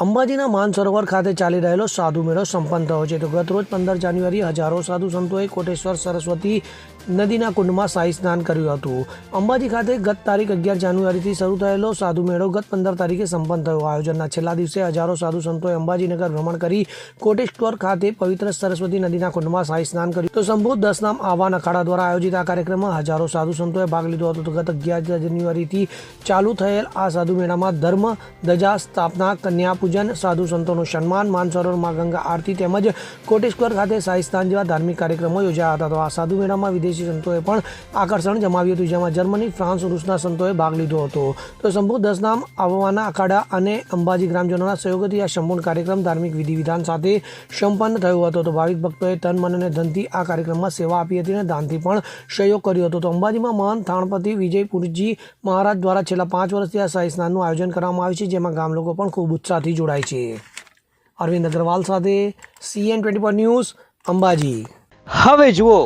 અંબાજીના માનસરોવર ખાતે ચાલી રહેલો સાધુ મેળો સંપન્ન થયો છે. તો ગતરોજ 15 જાન્યુઆરી હજારો સાધુ સંતોએ કોટેશ્વર સરસ્વતી નદીના કુંડમાં શાહી સ્નાન કર્યું હતું. અંબાજી ખાતે ગત તારીખ 11 જાન્યુઆરીથી શરૂ થયેલો સાધુ મેળો ગત 15 તારીખે સંપન્ન થયો. આયોજનના છેલ્લા દિવસે હજારો સાધુ સંતોએ અંબાજીનગર ભ્રમણ કરી કોટેશ્વર ખાતે પવિત્ર સરસ્વતી નદીના કુંડમાં શાહી સ્નાન કર્યું. તો શંભુ 10 નામ આહવાન અખાડા દ્વારા આયોજિત આ કાર્યક્રમમાં હજારો સાધુ સંતોએ ભાગ લીધો હતો. તો ગત 11 જાન્યુઆરીથી ચાલુ થયેલ આ સાધુ મેળામાં ધર્મ ધજા સ્થાપના, કન્યા પૂજન, સાધુ સંતોનું સન્માન, માનસરોવરમાં ગંગા આરતી તેમજ કોટેશ્વર ખાતે શાહી સ્નાન જેવા ધાર્મિક કાર્યક્રમો યોજાયા હતા. તો આ સાધુ મેળામાં વિદેશી સંતોએ પણ આકર્ષણ જમાવ્યું હતું, જેમાં જર્મની, ફ્રાન્સ, રૂસના સંતોએ ભાગ લીધો હતો. તો શંભુ 10 નામ આવવાના અખાડા અને અંબાજી ગ્રામજનોના સહયોગથી આ સંપૂર્ણ કાર્યક્રમ ધાર્મિક વિધિ વિધાન સાથે સંપન્ન થયો હતો. તો ભાવિક ભક્તોએ તન, મન અને ધનથી આ કાર્યક્રમમાં સેવા આપી હતી અને દાનથી પણ સહયોગ કર્યો હતો. તો અંબાજીમાં મહંત થાણપતિ વિજયપુરજી મહારાજ દ્વારા છેલ્લા 5 વર્ષથી આ શાહી સ્નાનનું આયોજન કરવામાં આવ્યું છે, જેમાં ગામ લોકો પણ ખૂબ ઉત્સાહથી જોડાય છે. અરવિંદ અગ્રવાલ સાથે CN24 ન્યૂઝ, અંબાજી. હવે જુઓ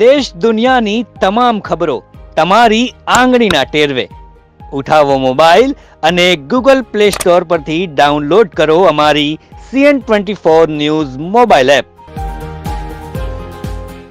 દેશ દુનિયાની તમામ ખબરો તમારી આંગળીના ટેરવે. ઉઠાવો મોબાઈલ અને Google Play Store પરથી ડાઉનલોડ કરો અમારી CN24 ન્યૂઝ મોબાઈલ એપ.